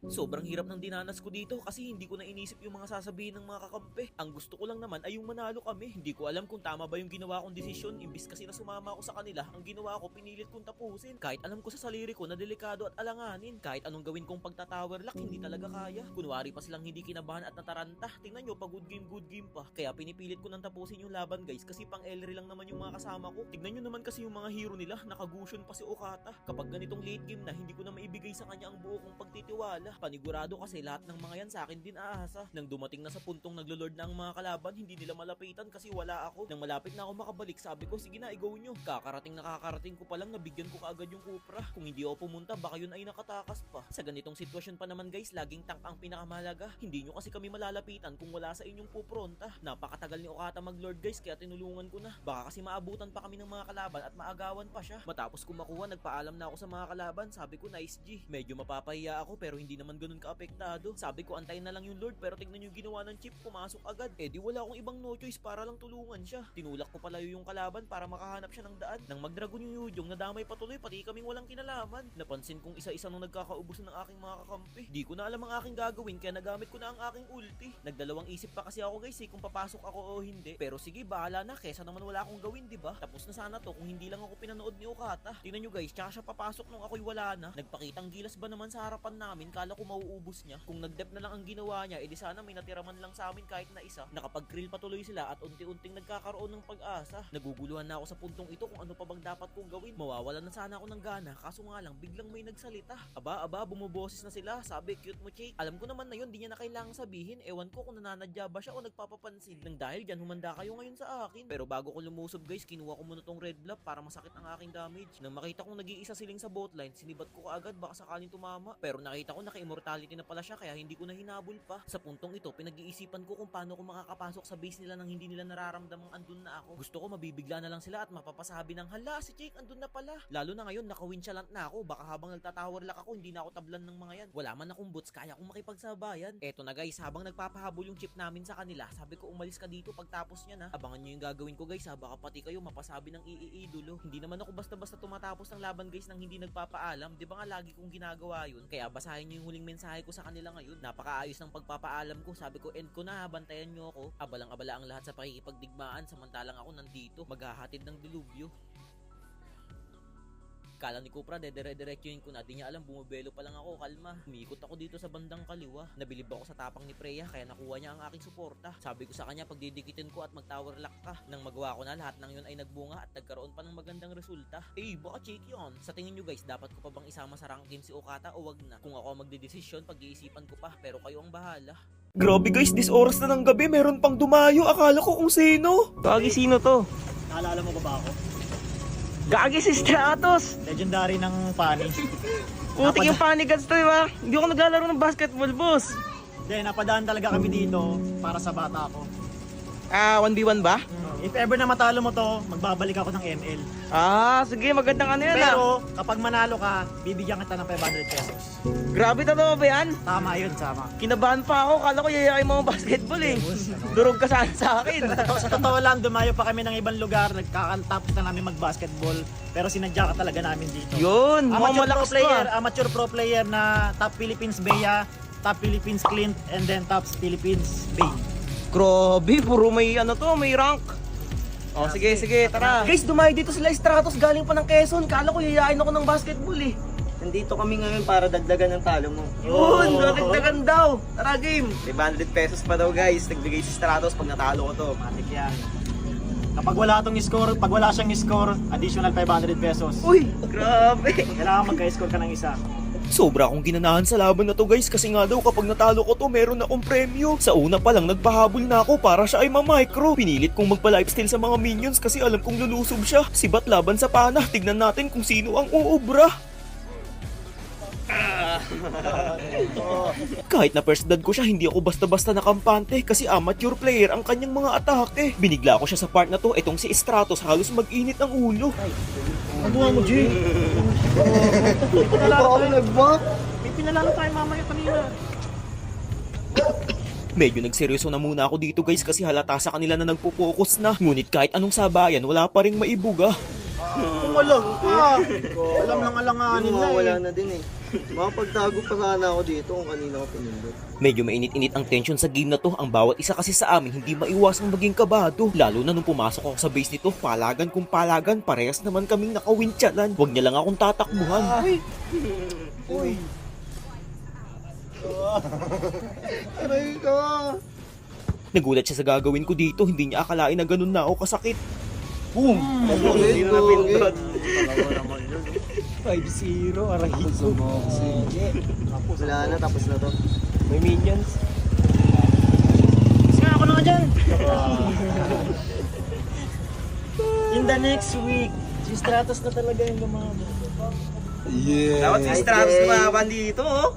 Sobrang hirap ng dinanas ko dito kasi hindi ko na inisip yung mga sasabihin ng mga kakampi. Ang gusto ko lang naman ay yung manalo kami. Hindi ko alam kung tama ba yung ginawa kong desisyon. Imbis kasi na sumama ako sa kanila, ang ginawa ko pinilit kong tapusin. Kahit alam ko sa sarili ko na delikado at alanganin. Kahit anong gawin kong pagtatower lock, hindi talaga kaya. Kunwari pa silang hindi kinabahan at nataranta. Tingnan nyo, pa good game pa. Kaya pinipilit ko nang tapusin yung laban guys kasi pang Elry lang naman yung mga kasama ko. Tignan nyo naman kasi yung mga hero nila, nakagusion pa si Okata. Kapag ganitong late game na, hindi ko na maibigay sa kanya ang buo kong pagtitiwala. Panigurado kasi lahat ng mga yan sa akin din aasa. Nang dumating na sa puntong naglolord na ang mga kalaban, hindi nila malapitan kasi wala ako. Nang malapit na ako makabalik, sabi ko sige na, i-go nyo. Kakarating ko pa lang, nabigyan ko kaagad yung Cupra. Kung hindi ako pumunta, baka yun ay nakatakas pa. Sa ganitong sitwasyon pa naman guys, laging tank ang pinakamahalaga. Hindi nyo kasi kami malalapitan kung wala sa inyong pupronta. Napakatagal ni Okata maglord guys, kaya tinulungan ko na. Baka kasi maabutan pa kami ng mga kalaban at maagawan pa siya. Matapos ko makuha, nagpaalam na ako sa mga kalaban. Sabi ko nice G. Medyo mapapahiya ako pero hindi naman ganun apektado. Sabi ko antayin na lang yung Lord pero tignan yung ginawa ng chip, pumasok agad. Eh di wala akong ibang no choice para lang tulungan siya. Tinulak ko palayo yung kalaban para makahanap siya ng daan. Nang magdragon yung Yujong, nadamay patuloy pati kaming walang kinalaman. Napansin kong isa-isa nung nagkakaubusan ng aking mga kakampi. Di ko na alam ang aking gagawin kaya nagamit ko na ang aking ulti. Nagdalawang isip pa kasi ako guys kung papasok ako o hindi. Pero sige bahala na kesa naman wala akong gawin, di ba? Tapos na sana to kung hindi lang ako pinanood ni Okata. Tingnan nyo guys, tsaka siya papasok nung ako'y wala na. Nagpakitang gilas ba naman sa harapan namin, kala ko mauubos niya. Kung nag-dep na lang ang ginawa niya, edi sana may natiraman lang sa amin kahit na isa. Nakapag-krill patuloy sila at unti-unting nagkakaroon ng pag-asa. Naguguluhan na ako sa puntong ito kung ano pa bang dapat kong gawin. Mawawalan na sana ako ng gana, kaso nga lang biglang may nagsalita. Aba, bumuboses na sila. Sabi, cute mo Jake. Alam ko naman na yun, di niya na kailangang sabihin. Ewan ko kung nananadya ba siya o nagpapapansin. Nang dahil dyan, humanda kayo ngayon sa akin. Pero bago ko lumusob guys, kinuha ko muna tong red bluff para masakit ang aking damage. Nang makita kong nag-iisa siling sa botline, sinibat ko kaagad baka sakaling tumama. Pero nakita ko naka-immortality na pala siya kaya hindi ko na hinabol pa. Sa puntong ito, pinag-iisipan ko kung paano ko makakapasok sa base nila nang hindi nila nararamdamang andun na ako. Gusto ko mabibigla na lang sila at mapapasabi ng hala si Jake andun na pala. Lalo na ngayon naka-winchalant na ako, baka habang nagtatower lock ako hindi na ako tablan ng mga yan. Wala man akong boots, kaya kong makipagsabayan. Eto na guys, habang nagpapahabol yung chip namin sa kanila, sabi ko umalis ka dito pagtapos niya na. Abangan nyo yung gagawin ko guys ha, baka pati kayo mapasabi ng iidulo. Hindi naman ako basta-basta tumatapos ng laban guys nang hindi nagpapaalam. Di ba nga lagi kong ginagawa yun? Kaya basahin nyo yung huling mensahe ko sa kanila ngayon. Napakaayos ng pagpapaalam ko. Sabi ko end ko na, bantayan nyo ako. Abalang-abala ang lahat sa pakikipagdigmaan samantalang ako nandito maghahatid ng dilubyo. Kala ni Cupra, dedire-diretsuhin ko na. Di niya alam, bumubelo pa lang ako, kalma. Umikot ako dito sa bandang kaliwa. Nabilib ako sa tapang ni Freya, kaya nakuha niya ang aking suporta. Sabi ko sa kanya, pagdidikitin ko at mag-tower lock ka. Nang magawa ko na, lahat ng yun ay nagbunga at nagkaroon pa ng magandang resulta. Eh, baka check yun. Sa tingin nyo guys, dapat ko pa bang isama sa rank game si Okata o wag na? Kung ako magdedesisyon, pag-iisipan ko pa, pero kayo ang bahala. Grabe guys, this oras na ng gabi, meron pang dumayo. Akala ko kung sino. Gagi, sino to? Naalala mo ba ako? Gagi si Stratos! Legendary ng Pani. Putik yung Panigans to, diba? Hindi ako naglalaro ng basketball, boss. Hindi, napadaan talaga kami dito para sa bata ko. 1v1 ba? If ever na matalo mo to, magbabalik ako ng ML. Sige, magandang ano yan. Pero kapag manalo ka, bibigyan kita ng 500 pesos. Grabe totoo ba yan? Tama yun, tama. Kinabahan pa ako, kala ko yayakin mo ang basketball eh. Durog ka sana sa akin. Sa totoo lang, dumayo pa kami ng ibang lugar, nagkakatapos na namin mag-basketball. Pero sinadya ka talaga namin dito. Yun, Amateur pro malakas player, ka. amateur pro player na top Philippines Bea, top Philippines Clint, and then top Philippines Bay. Grabe, puro may ano to, may rank. Sige, tara. Guys, dumayo dito sila Stratos, galing pa ng Quezon. Kala ko yayain ako ng basketball eh. Nandito kami ngayon para dagdagan ng talo mo. Yun, dagdagan daw. Tara game. 500 pesos pa daw guys, nagbigay si Stratos pag natalo ko to. Matik yan. Kapag wala tong score, pag wala siyang score, additional 500 pesos. Uy, grabe. Kailangan magka-score ka ng isa. Sobra akong ginanahan sa laban na to guys kasi nga daw kapag natalo ko to meron akong premyo. Sa una pa lang nagpahabol na ako para siya ay ma-micro. Pinilit kong magpa-lifesteal sa mga minions kasi alam kong lulusob siya. Sibat laban sa pana, tignan natin kung sino ang uubra. Kahit na first blood ko siya, hindi ako basta-basta nakampante kasi amateur player ang kanyang mga atake. Binigla ko siya sa part na to, etong si Stratos halos mag-init ang ulo. Ang buha mo, G. May pinalalo tayo mamaya kanina. Medyo nagseryoso na muna ako dito guys kasi halata sa kanila na nagpo-focus na. Ngunit kahit anong sabayan, wala pa ring maibuga. Kung walang ka. Alam lang alanganin na Wala eh. na din eh. Makapagtago pa sana ako dito kung kanina ko pinindot. Medyo mainit-init ang tension sa game na to. Ang bawat isa kasi sa amin hindi maiwasang maging kabado. Lalo na nung pumasok ako sa base nito, palagan kung palagan, parehas naman kaming nakawintsalan. Huwag niya lang akong tatakbuhan. Uy! Aray ka! Nagulat siya sa gagawin ko dito, hindi niya akalain na ganun na ako kasakit. Boom! Hindi na napindot. 5-0, aray ko. Wala na, tapos na to. May minions. Sige ako na nga dyan. In the next week, si Stratos na talaga yung lumama. Dapat si Stratos lumaban dito, oh.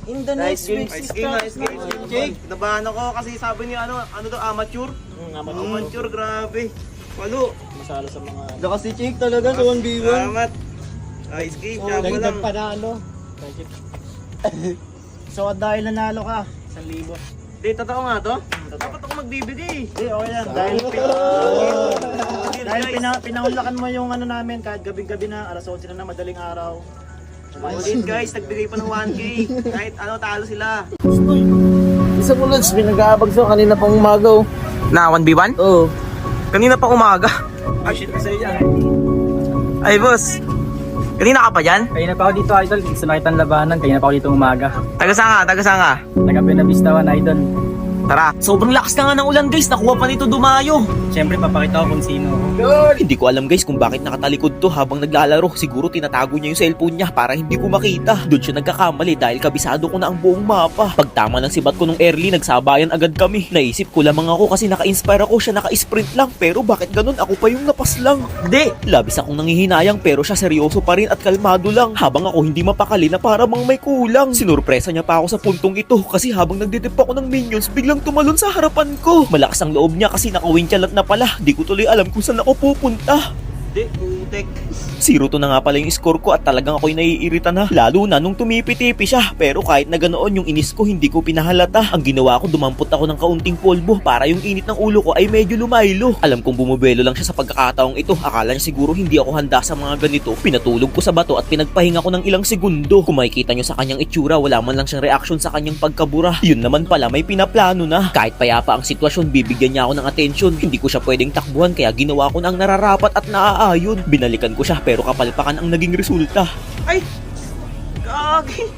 In the Nice next game, week, si nice game, nice Stratos game. na Jake, nabahan ako kasi sabi niya ano to, amateur? Amateur, grabe. Palo. Masalo sa mga... Lakas si Jake talaga sa 1v1. Salamat. Nice game, Oh, siya pa lang. dagdag panalo. So, dahil nanalo ka, 1,000. Hindi, totoo nga to? Dapat ako magbibigay. Hindi, okay yan. Dahil pinaunlakan mo yung ano namin, kahit gabing-gabi na, alas 11 na madaling araw. Ulit guys, nagbigay pa ng 1K. Kahit ano, talo sila. Isa po Lods, pinag-aabagso kanina pang umaga oh. Na 1v1? Oo. Kanina pa umaga. Ah, shit, kasi yan. Ay boss, kanina ka pa dyan? Kanina pa ako dito, idol. Gusto nakita ang labanan. Kanina pa ako dito umaga. Taga saan ka? Taga Benabistawan, idol. Tara. Sobrang lakas na nga ng ulan guys, nakuha pa nito dumayo. Siyempre, papakita ko kung sino ako. Hindi ko alam guys kung bakit nakatalikod to habang naglalaro. Siguro tinatago niya yung cellphone niya para hindi ko makita. Doon siya nagkakamali dahil kabisado ko na ang buong mapa. Pagtama ng sibat ko nung early, nagsabayan agad kami. Naisip ko lamang ako kasi naka-inspire ako, siya naka-sprint lang. Pero bakit ganun? Ako pa yung napaslang. Hindi, labis akong nangihinayang pero siya seryoso pa rin at kalmado lang. Habang ako hindi mapakali na para mang may kulang. Sinurpresa niya pa ako sa puntong ito kasi habang nagdidip ako ng minions, biglang tumalon sa harapan ko. Malakas ang loob niya kasi nakawintsalat na pala. Di ko tuloy alam kung saan ako pupunta. Hindi, putek. 0-2 na nga pala yung score ko at talagang ako'y naiirita na. Lalo na nung tumipi-tipi siya. Pero kahit na ganoon yung inis ko hindi ko pinahalata. Ang ginawa ko dumampot ako ng kaunting polvo para yung init ng ulo ko ay medyo lumaylo. Alam kong bumubelo lang siya sa pagkakataong ito. Akala niya siguro hindi ako handa sa mga ganito. Pinatulog ko sa bato at pinagpahinga ko ng ilang segundo. Kung makikita nyo sa kanyang itsura, wala man lang siyang reaksyon sa kanyang pagkabura. Yun naman pala may pinaplano na. Kahit payapa ang sitwasyon, bibigyan niya ako ng atensyon. Hindi ko siya pwedeng takbuhan kaya ginawa ko na ang nararapat at naaayon. Binalikan ko siya pero kapalpakan ang naging resulta. Ay! Gagi!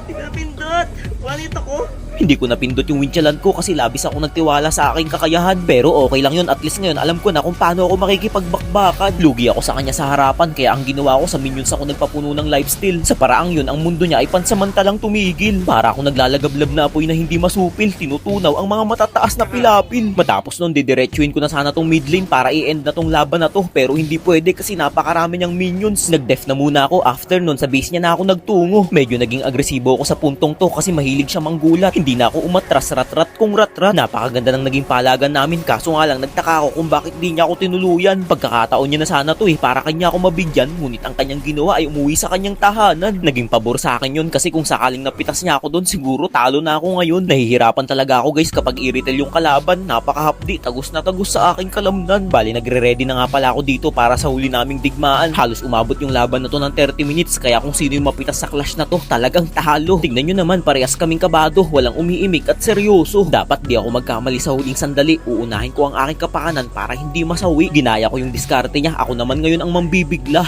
Hindi ko napindot. Wanit ako. Hindi ko napindot yung windchalan ko kasi labis ako nagtiwala sa aking kakayahan. Pero okay lang yun, at least ngayon alam ko na kung paano ako makikipagbakbakan. Lugi ako sa kanya sa harapan kaya ang ginawa ko sa minions ako nagpapuno ng lifesteal. Sa paraang yun, ang mundo niya ay pansamantalang tumigil. Para akong naglalagablab na apoy na hindi masupil, tinutunaw ang mga matataas na pilapil. Matapos nun, didiretsuin ko na sana tong mid lane para i-end na tong laban na to. Pero hindi pwede kasi napakarami niyang minions. Nag-def na muna ako, after nun sa base niya na ako nagtungo. Medyo naging agresibo ako sa puntong to kasi mahilig siya manggulat. Hindi na ako umatras, rat-rat kung rat-rat. Napakaganda ng naging palagan namin kaso nga lang nagtaka ako kung bakit di niya ako tinuluyan. Pagkakataon niya na sana to para kanya ako mabigyan, ngunit ang kanyang ginawa ay umuwi sa kanyang tahanan. Naging pabor sa akin yun kasi kung sakaling napitas niya ako doon siguro talo na ako ngayon. Nahihirapan talaga ako guys kapag irrital yung kalaban. Napakahapdi, tagus na tagus sa aking kalamnan. Bali nagre-ready na nga pala ako dito para sa huli naming digmaan. Halos umabot yung laban na to ng 30 minutes kaya kung sino yung mapitas sa clash na to talagang talo. Tignan nyo naman, parehas kaming kabado, walang umiimik at seryoso. Dapat di ako magkamali sa huling sandali. Uunahin ko ang aking kapakanan para hindi masawi. Ginaya ko yung diskarte niya. Ako naman ngayon ang mambibigla.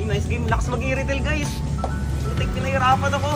Nice game. Lakas mag-irrital guys. Putik, pinahirapan ako.